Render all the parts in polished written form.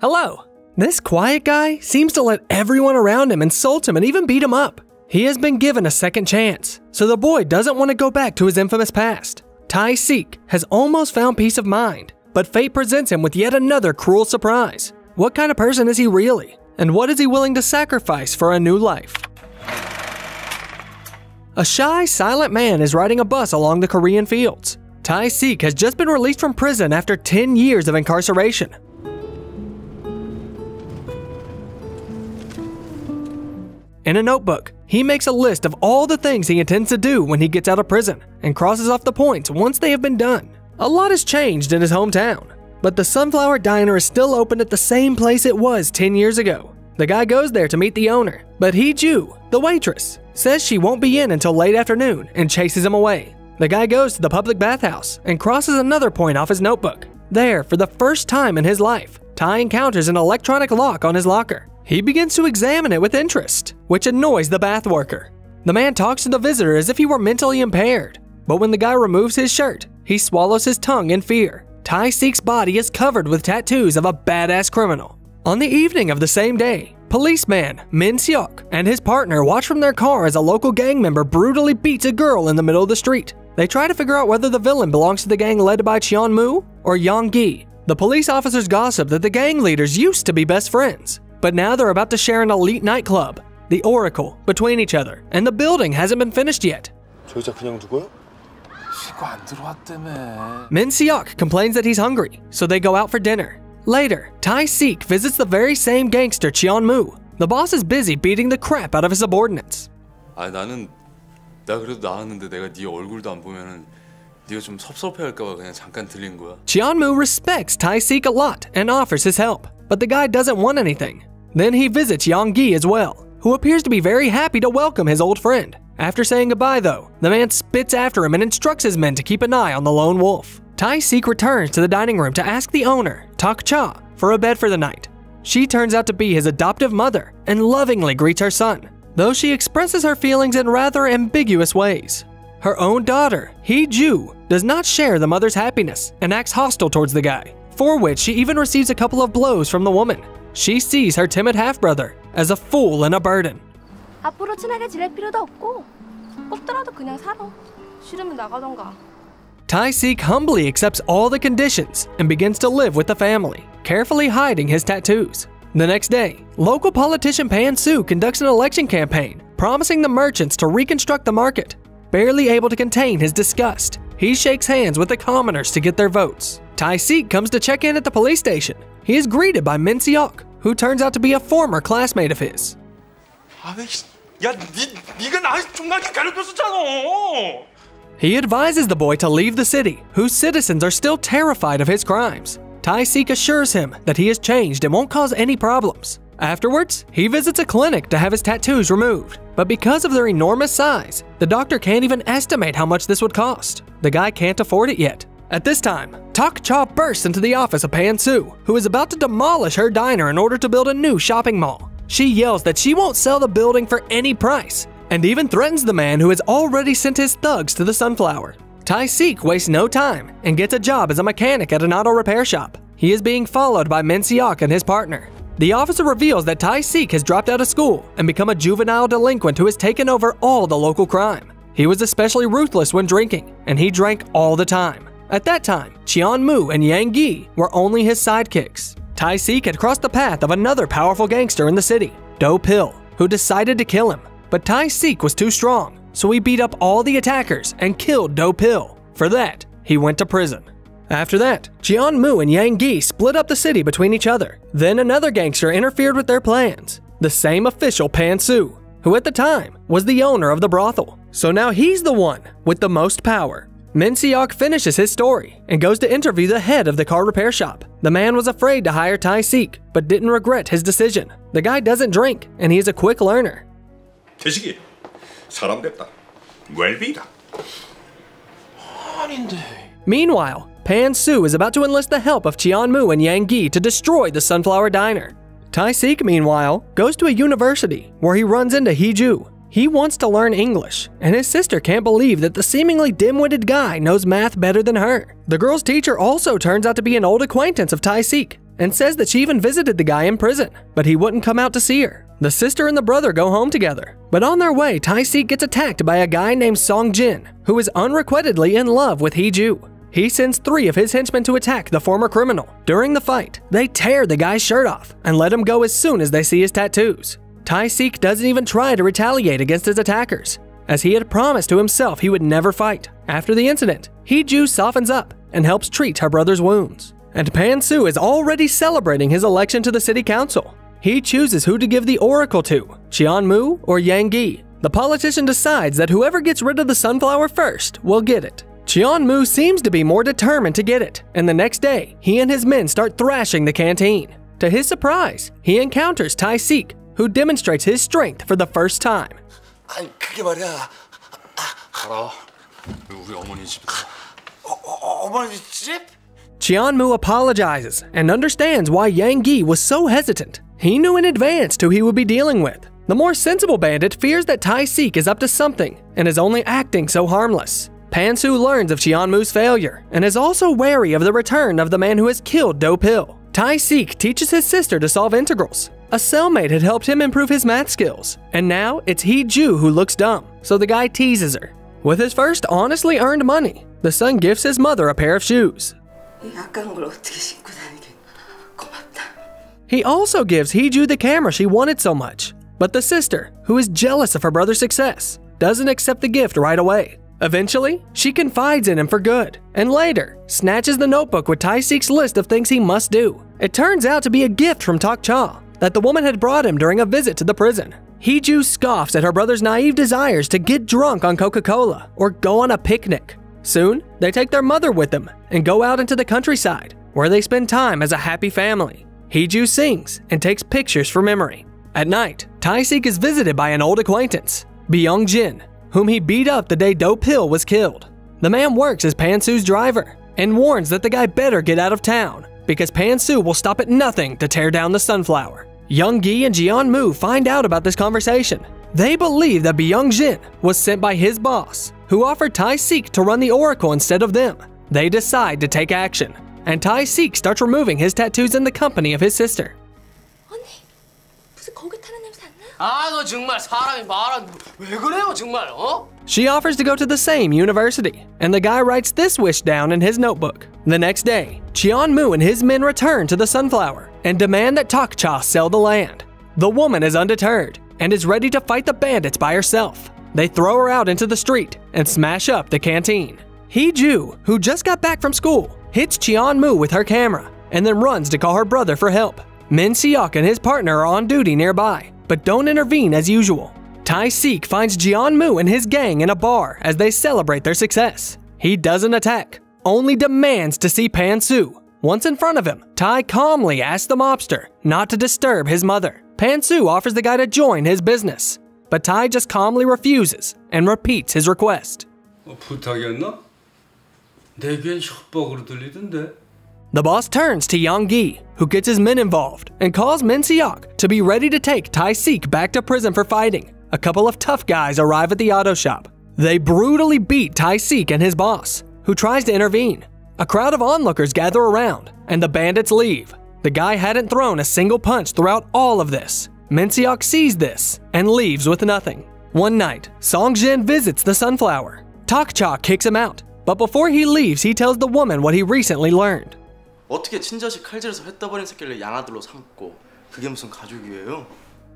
Hello. This quiet guy seems to let everyone around him insult him and even beat him up. He has been given a second chance, so the boy doesn't want to go back to his infamous past. Tae-sik has almost found peace of mind, but fate presents him with yet another cruel surprise. What kind of person is he really? And what is he willing to sacrifice for a new life? A shy, silent man is riding a bus along the Korean fields. Tae-sik has just been released from prison after 10 years of incarceration. In a notebook, he makes a list of all the things he intends to do when he gets out of prison and crosses off the points once they have been done. A lot has changed in his hometown, but the Sunflower Diner is still open at the same place it was 10 years ago. The guy goes there to meet the owner, but Hee-ju, the waitress, says she won't be in until late afternoon and chases him away. The guy goes to the public bathhouse and crosses another point off his notebook. There, for the first time in his life, Tae encounters an electronic lock on his locker. He begins to examine it with interest, which annoys the bath worker. The man talks to the visitor as if he were mentally impaired, but when the guy removes his shirt, he swallows his tongue in fear. Tae-sik's body is covered with tattoos of a badass criminal. On the evening of the same day, policeman Min-seok and his partner watch from their car as a local gang member brutally beats a girl in the middle of the street. They try to figure out whether the villain belongs to the gang led by Cheon-moo or Young-gi. The police officers gossip that the gang leaders used to be best friends, but now they're about to share an elite nightclub, the Oracle, between each other, and the building hasn't been finished yet. Min-seok complains that he's hungry, so they go out for dinner. Later, Tae-sik visits the very same gangster Cheon-moo. The boss is busy beating the crap out of his subordinates. 나 그래도 나왔는데 내가 네 얼굴도 안 보면은 네가 좀 섭섭해할까 봐 그냥 잠깐 들린 거야. Cheon-moo respects Tae-sik a lot and offers his help, but the guy doesn't want anything. Then he visits Young-gi as well, who appears to be very happy to welcome his old friend. After saying goodbye though, the man spits after him and instructs his men to keep an eye on the lone wolf. Tae-sik returns to the dining room to ask the owner, Tak-cha, for a bed for the night. She turns out to be his adoptive mother and lovingly greets her son, though she expresses her feelings in rather ambiguous ways. Her own daughter, Hee-ju, does not share the mother's happiness and acts hostile towards the guy, for which she even receives a couple of blows from the woman. She sees her timid half-brother as a fool and a burden. 앞으로 친하게 지낼 필요도 없고 뽑더라도 그냥 살아. 싫으면 나가던가. Tae-sik humbly accepts all the conditions and begins to live with the family, carefully hiding his tattoos. The next day, local politician Pan-soo conducts an election campaign, promising the merchants to reconstruct the market. Barely able to contain his disgust, he shakes hands with the commoners to get their votes. Tae-sik comes to check in at the police station. He is greeted by Min-seok, who turns out to be a former classmate of his. He advises the boy to leave the city, whose citizens are still terrified of his crimes. Tae-sik assures him that he has changed and won't cause any problems. Afterwards, he visits a clinic to have his tattoos removed, but because of their enormous size, the doctor can't even estimate how much this would cost. The guy can't afford it yet. At this time, Tak-cha bursts into the office of Pan-soo, who is about to demolish her diner in order to build a new shopping mall. She yells that she won't sell the building for any price, and even threatens the man who has already sent his thugs to the Sunflower. Tae-sik wastes no time and gets a job as a mechanic at an auto repair shop. He is being followed by Min-seok and his partner. The officer reveals that Tae-sik has dropped out of school and become a juvenile delinquent who has taken over all the local crime. He was especially ruthless when drinking, and he drank all the time. At that time, Cheon-moo and Yang-gi were only his sidekicks. Tae-sik had crossed the path of another powerful gangster in the city, Do-pil, who decided to kill him. But Tae-sik was too strong, so he beat up all the attackers and killed Do-pil. For that, he went to prison. After that, Cheon-moo and Yang-gi split up the city between each other. Then another gangster interfered with their plans, the same official Pan-soo, who at the time was the owner of the brothel. So now he's the one with the most power. Min-seok finishes his story and goes to interview the head of the car repair shop. The man was afraid to hire Tae-sik, but didn't regret his decision. The guy doesn't drink, and he is a quick learner. 태식이 사람답다. 웰비다. 아닌데. Meanwhile, Pan-soo is about to enlist the help of Cheon-moo and Yang-gi to destroy the Sunflower Diner. Tae-sik, meanwhile, goes to a university where he runs into Hee-ju. He wants to learn English, and his sister can't believe that the seemingly dim-witted guy knows math better than her. The girl's teacher also turns out to be an old acquaintance of Tae-sik. and says that she even visited the guy in prison, but he wouldn't come out to see her. The sister and the brother go home together, but on their way, Tae-sik gets attacked by a guy named Song-jin, who is unrequitedly in love with Hee-ju. He sends 3 of his henchmen to attack the former criminal. During the fight, they tear the guy's shirt off and let him go as soon as they see his tattoos. Tae-sik doesn't even try to retaliate against his attackers, as he had promised to himself he would never fight. After the incident, Hee-ju softens up and helps treat her brother's wounds. And Pan-soo is already celebrating his election to the city council. He chooses who to give the oracle to, Cheon-moo or Yang-gi. The politician decides that whoever gets rid of the sunflower first will get it. Cheon-moo seems to be more determined to get it, and the next day, he and his men start thrashing the canteen. To his surprise, he encounters Tae-sik, who demonstrates his strength for the first time. 아니 그게 말이야. 알아. 우리 어머니 집이다. 어머니 집? Cheon-moo apologizes and understands why Yang-gi was so hesitant. He knew in advance who he would be dealing with. The more sensible bandit fears that Tae-sik is up to something and is only acting so harmless. Pan-soo learns of Cheon-moo's failure and is also wary of the return of the man who has killed Do-pil. Tae-sik teaches his sister to solve integrals. A cellmate had helped him improve his math skills, and now it's Hee-ju who looks dumb, so the guy teases her. With his first honestly earned money, the son gifts his mother a pair of shoes. He also gives Hee-ju the camera she wanted so much, but the sister, who is jealous of her brother's success, doesn't accept the gift right away. Eventually, she confides in him for good, and later, snatches the notebook with Tae-sik's list of things he must do. It turns out to be a gift from Tak-cha that the woman had brought him during a visit to the prison. Hee-ju scoffs at her brother's naive desires to get drunk on Coca-Cola or go on a picnic. Soon, they take their mother with them and go out into the countryside, where they spend time as a happy family. Hee-ju sings and takes pictures for memory. At night, Tae-sik is visited by an old acquaintance, Byung-jin, whom he beat up the day Do-pil was killed. The man works as Pan-soo's driver and warns that the guy better get out of town because Pan-soo will stop at nothing to tear down the sunflower. Young-gi and Cheon-moo find out about this conversation. They believe that Byung-jin was sent by his boss, who offered Tae-sik to run the oracle instead of them. They decide to take action, and Tae-sik starts removing his tattoos in the company of his sister. 언니, 무슨 거기 타는 냄새 안 나? 아, 너 정말 사람이 말아 왜 그래요, 정말? 어? She offers to go to the same university, and the guy writes this wish down in his notebook. The next day, Cheon-moo and his men return to the sunflower and demand that Tak-cha sell the land. The woman is undeterred and is ready to fight the bandits by herself. They throw her out into the street and smash up the canteen. Hee-ju, who just got back from school, hits Cheon-moo with her camera and then runs to call her brother for help. Min Seok and his partner are on duty nearby, but don't intervene as usual. Tae-sik finds Cheon-moo and his gang in a bar as they celebrate their success. He doesn't attack, only demands to see Pan-soo. Once in front of him, Tae calmly asks the mobster not to disturb his mother. Pan-soo offers the guy to join his business, but Tae just calmly refuses and repeats his request. 부탁이었나? 내겐 협박으로 들리던데. The boss turns to Yang-gi, who gets his men involved and calls Min Seok to be ready to take Tae-sik back to prison for fighting. A couple of tough guys arrive at the auto shop. They brutally beat Tae-sik and his boss, who tries to intervene. A crowd of onlookers gather around, and the bandits leave. The guy hadn't thrown a single punch throughout all of this. Min Seok sees this and leaves with nothing. One night, Song-jin visits the sunflower. Tak-cha kicks him out, but before he leaves, he tells the woman what he recently learned. 어떻게 친자식 칼질해서 했다 버린 새끼를 양아들로 삼고 그게 무슨 가족이에요?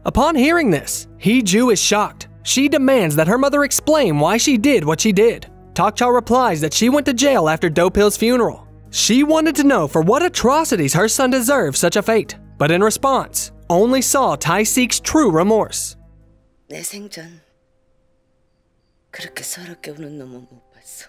Upon hearing this, Hee-ju is shocked. She demands that her mother explain why she did what she did. Tak-cha replies that she went to jail after Do-pil's funeral. She wanted to know for what atrocities her son deserved such a fate, but in response, only saw Tae-sik's true remorse. 내 생전 그렇게 서럽게 우는 놈은 못 봤어.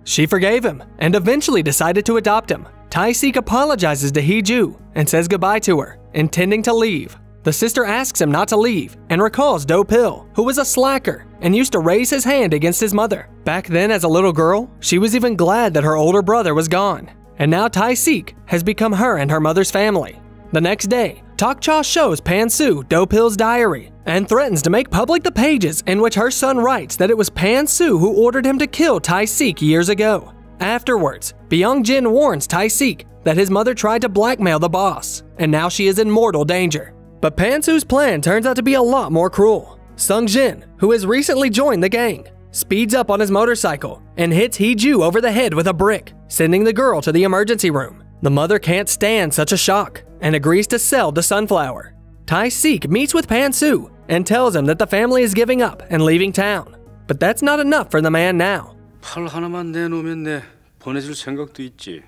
She forgave him and eventually decided to adopt him. Tae-sik apologizes to Hee-ju and says goodbye to her, intending to leave. The sister asks him not to leave and recalls Do-pil, who was a slacker and used to raise his hand against his mother. Back then, as a little girl, she was even glad that her older brother was gone. And now Tae-sik has become her and her mother's family. The next day, Tak-cha shows Pan-soo Do-pil's diary and threatens to make public the pages in which her son writes that it was Pan-soo who ordered him to kill Tae-sik years ago. Afterwards, Byung-jin warns Tae-sik that his mother tried to blackmail the boss, and now she is in mortal danger. But Pan-soo's plan turns out to be a lot more cruel. Sung-jin, who has recently joined the gang, speeds up on his motorcycle and hits Hee-ju over the head with a brick, sending the girl to the emergency room. The mother can't stand such a shock and agrees to sell the sunflower. Tae-sik meets with Pan-soo and tells him that the family is giving up and leaving town. But that's not enough for the man now. 팔 하나만 내놓으면 내 보내줄 생각도 있지.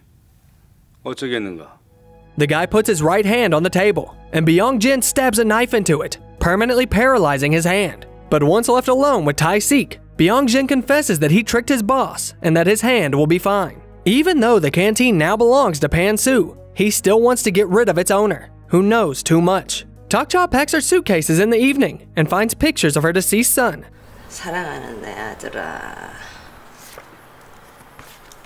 어쩌겠는가? The guy puts his right hand on the table, and Byung-jin stabs a knife into it, permanently paralyzing his hand. But once left alone with Tae-sik, Byung-jin confesses that he tricked his boss and that his hand will be fine. Even though the canteen now belongs to Pan-soo, he still wants to get rid of its owner, who knows too much. Takcha packs her suitcases in the evening and finds pictures of her deceased son. 사랑하는 내 아들아,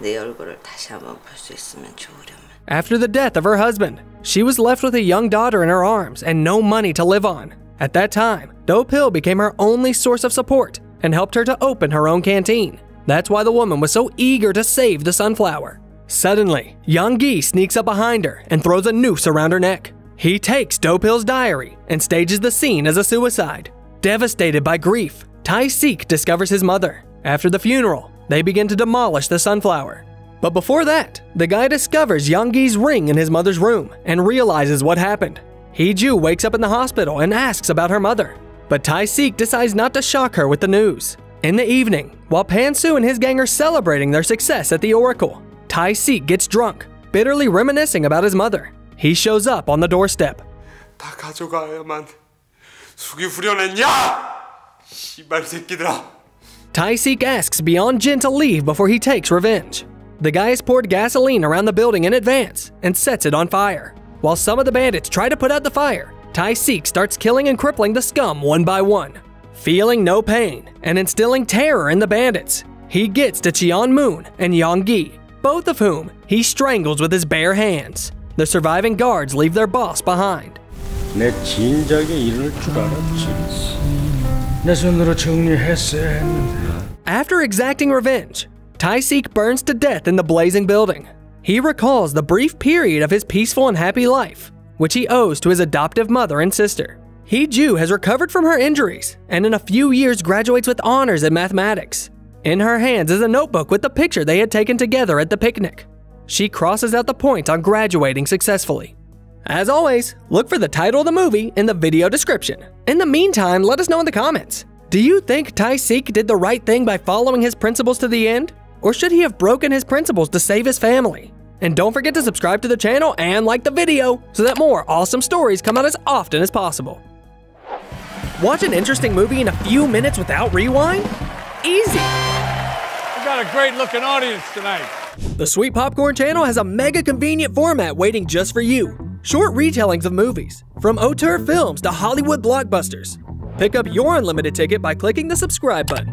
네 얼굴을 다시 한번 볼 수 있으면 좋으련만. After the death of her husband, she was left with a young daughter in her arms and no money to live on. At that time, Do-pil became her only source of support and helped her to open her own canteen. That's why the woman was so eager to save the sunflower. Suddenly, Young-gi sneaks up behind her and throws a noose around her neck. He takes Do-pil's diary and stages the scene as a suicide. Devastated by grief, Tae-sik discovers his mother. After the funeral, they begin to demolish the sunflower. But before that, the guy discovers Young-gi's ring in his mother's room and realizes what happened. Hee-ju wakes up in the hospital and asks about her mother. But Tae-sik decides not to shock her with the news. In the evening, while Pan-soo and his gang are celebrating their success at the Oracle, Tae-sik gets drunk, bitterly reminiscing about his mother. He shows up on the doorstep. 다 가져가야만 숙이 후련했냐? 씨발 새끼들아. Tae-sik asks Byung-jin to leave before he takes revenge. The guy has poured gasoline around the building in advance and sets it on fire. While some of the bandits try to put out the fire, Tae-sik starts killing and crippling the scum one by one. Feeling no pain and instilling terror in the bandits, he gets to Cheon-moon and Young-gi, both of whom he strangles with his bare hands. The surviving guards leave their boss behind. 내 진작에 이럴 줄 알았지. 내 손으로 정리했어야 했는데. After exacting revenge, Tae-sik burns to death in the blazing building. He recalls the brief period of his peaceful and happy life, which he owes to his adoptive mother and sister. Hee-ju has recovered from her injuries and in a few years graduates with honors in mathematics. In her hands is a notebook with the picture they had taken together at the picnic. She crosses out the point on graduating successfully. As always, look for the title of the movie in the video description. In the meantime, let us know in the comments. Do you think Tae-sik did the right thing by following his principles to the end? Or should he have broken his principles to save his family? And don't forget to subscribe to the channel and like the video so that more awesome stories come out as often as possible. Watch an interesting movie in a few minutes without rewind? Easy! We got a great looking audience tonight. The Sweet Popcorn channel has a mega convenient format waiting just for you. Short retellings of movies, from auteur films to Hollywood blockbusters. Pick up your unlimited ticket by clicking the subscribe button.